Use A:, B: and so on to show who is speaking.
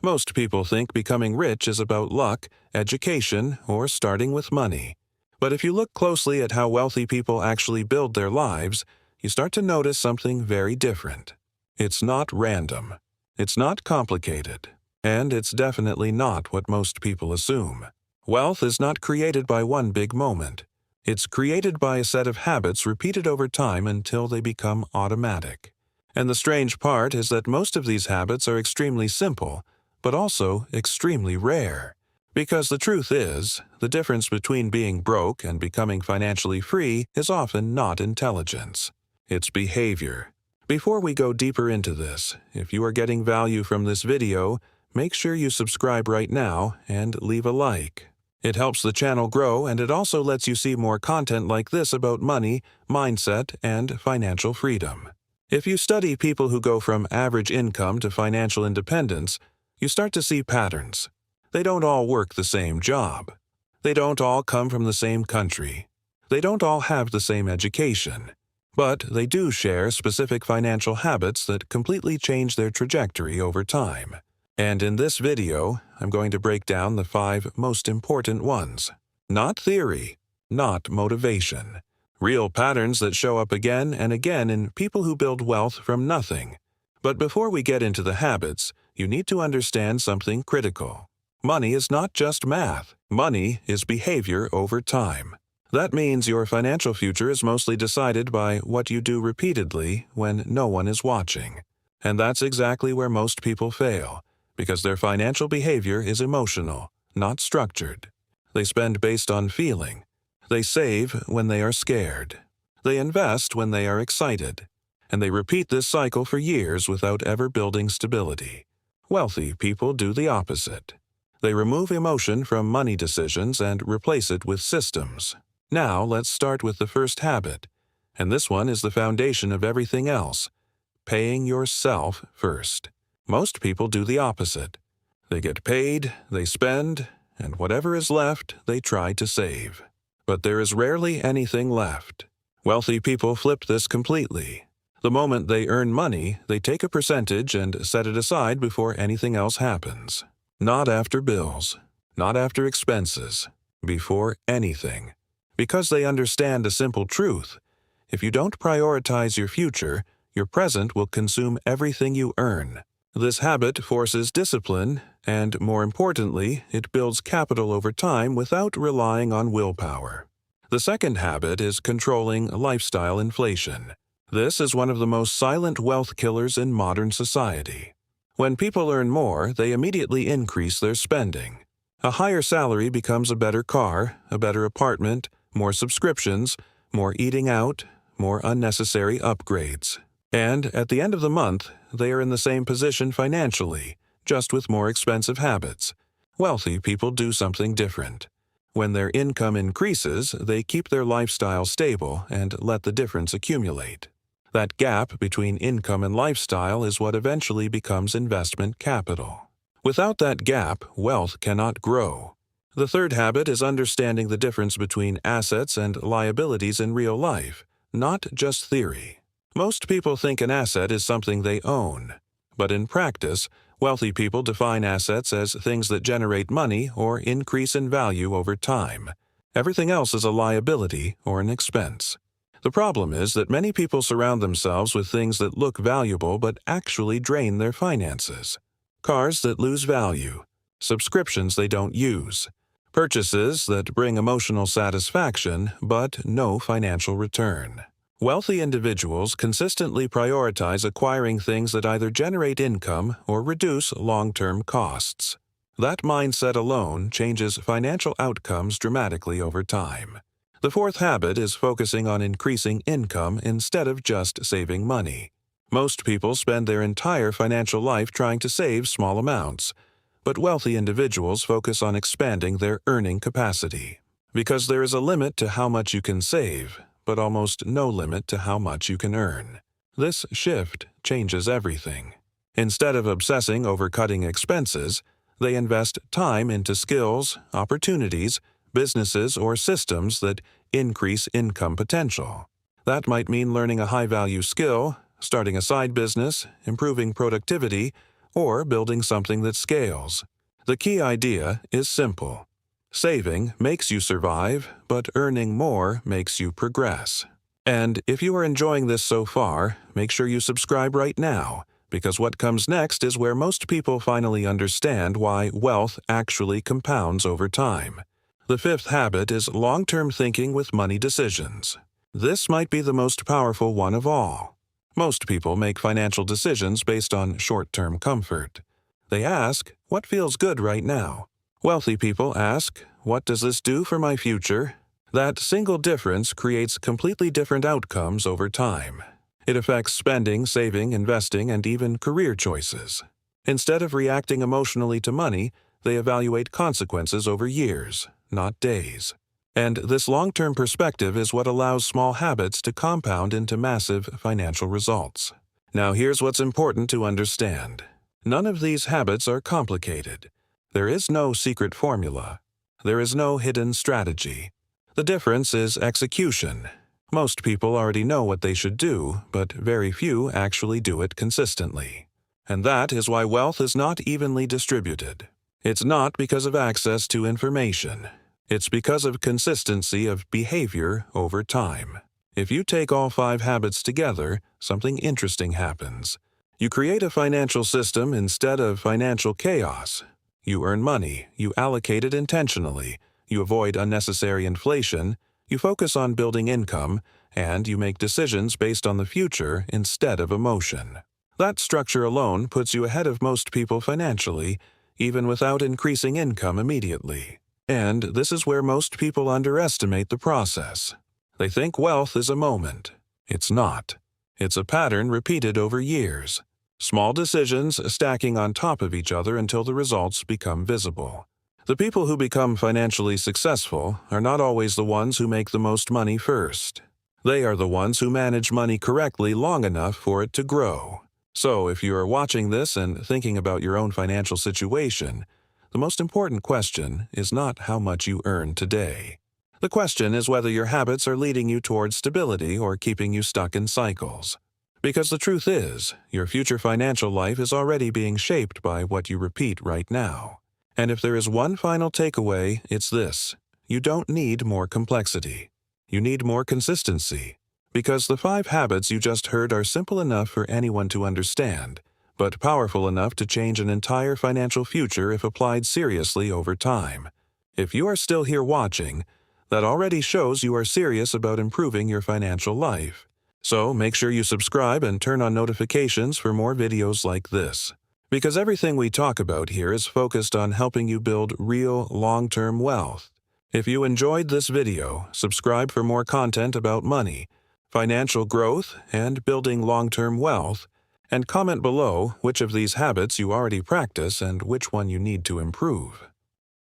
A: Most people think becoming rich is about luck, education, or starting with money. But if you look closely at how wealthy people actually build their lives, you start to notice something very different. It's not random. It's not complicated. And it's definitely not what most people assume. Wealth is not created by one big moment. It's created by a set of habits repeated over time until they become automatic. And the strange part is that most of these habits are extremely simple, but also extremely rare. Because the truth is, the difference between being broke and becoming financially free is often not intelligence. It's behavior. Before we go deeper into this, if you are getting value from this video, make sure you subscribe right now and leave a like. It helps the channel grow, and it also lets you see more content like this about money, mindset, and financial freedom. If you study people who go from average income to financial independence, you start to see patterns. They don't all work the same job. They don't all come from the same country. They don't all have the same education. But they do share specific financial habits that completely change their trajectory over time. And in this video, I'm going to break down the 5 most important ones. Not theory, not motivation. Real patterns that show up again and again in people who build wealth from nothing. But before we get into the habits, you need to understand something critical. Money is not just math. Money is behavior over time. That means your financial future is mostly decided by what you do repeatedly when no one is watching. And that's exactly where most people fail, because their financial behavior is emotional, not structured. They spend based on feeling. They save when they are scared. They invest when they are excited. And they repeat this cycle for years without ever building stability. Wealthy people do the opposite. They remove emotion from money decisions and replace it with systems. Now let's start with the first habit, and this one is the foundation of everything else: paying yourself first. Most people do the opposite. They get paid, they spend, and whatever is left, they try to save. But there is rarely anything left. Wealthy people flip this completely. The moment they earn money, they take a percentage and set it aside before anything else happens. Not after bills, not after expenses, before anything. Because they understand a simple truth: if you don't prioritize your future, your present will consume everything you earn. This habit forces discipline, and more importantly, it builds capital over time without relying on willpower. The second habit is controlling lifestyle inflation. This is one of the most silent wealth killers in modern society. When people earn more, they immediately increase their spending. A higher salary becomes a better car, a better apartment, more subscriptions, more eating out, more unnecessary upgrades. And at the end of the month, they are in the same position financially, just with more expensive habits. Wealthy people do something different. When their income increases, they keep their lifestyle stable and let the difference accumulate. That gap between income and lifestyle is what eventually becomes investment capital. Without that gap, wealth cannot grow. The third habit is understanding the difference between assets and liabilities in real life, not just theory. Most people think an asset is something they own. But in practice, wealthy people define assets as things that generate money or increase in value over time. Everything else is a liability or an expense. The problem is that many people surround themselves with things that look valuable but actually drain their finances. Cars that lose value, subscriptions they don't use, purchases that bring emotional satisfaction but no financial return. Wealthy individuals consistently prioritize acquiring things that either generate income or reduce long-term costs. That mindset alone changes financial outcomes dramatically over time. The fourth habit is focusing on increasing income instead of just saving money. Most people spend their entire financial life trying to save small amounts, but wealthy individuals focus on expanding their earning capacity. Because there is a limit to how much you can save, but almost no limit to how much you can earn. This shift changes everything. Instead of obsessing over cutting expenses, they invest time into skills, opportunities, businesses, or systems that increase income potential. That might mean learning a high-value skill, starting a side business, improving productivity, or building something that scales. The key idea is simple. Saving makes you survive, but earning more makes you progress. And if you are enjoying this so far, make sure you subscribe right now, because what comes next is where most people finally understand why wealth actually compounds over time. The fifth habit is long-term thinking with money decisions. This might be the most powerful one of all. Most people make financial decisions based on short-term comfort. They ask, what feels good right now? Wealthy people ask, what does this do for my future? That single difference creates completely different outcomes over time. It affects spending, saving, investing, and even career choices. Instead of reacting emotionally to money, they evaluate consequences over years, not days. And this long-term perspective is what allows small habits to compound into massive financial results. Now here's what's important to understand. None of these habits are complicated. There is no secret formula. There is no hidden strategy. The difference is execution. Most people already know what they should do, but very few actually do it consistently. And that is why wealth is not evenly distributed. It's not because of access to information. It's because of consistency of behavior over time. If you take all 5 habits together, something interesting happens. You create a financial system instead of financial chaos. You earn money, you allocate it intentionally, you avoid unnecessary inflation, you focus on building income, and you make decisions based on the future instead of emotion. That structure alone puts you ahead of most people financially, even without increasing income immediately. And this is where most people underestimate the process. They think wealth is a moment. It's not. It's a pattern repeated over years. Small decisions stacking on top of each other until the results become visible. The people who become financially successful are not always the ones who make the most money first. They are the ones who manage money correctly long enough for it to grow. So if you are watching this and thinking about your own financial situation, the most important question is not how much you earn today. The question is whether your habits are leading you towards stability or keeping you stuck in cycles. Because the truth is, your future financial life is already being shaped by what you repeat right now. And if there is one final takeaway, it's this. You don't need more complexity. You need more consistency. Because the 5 habits you just heard are simple enough for anyone to understand, but powerful enough to change an entire financial future if applied seriously over time. If you are still here watching, that already shows you are serious about improving your financial life. So make sure you subscribe and turn on notifications for more videos like this. Because everything we talk about here is focused on helping you build real, long-term wealth. If you enjoyed this video, subscribe for more content about money, financial growth, and building long-term wealth, and comment below which of these habits you already practice and which one you need to improve.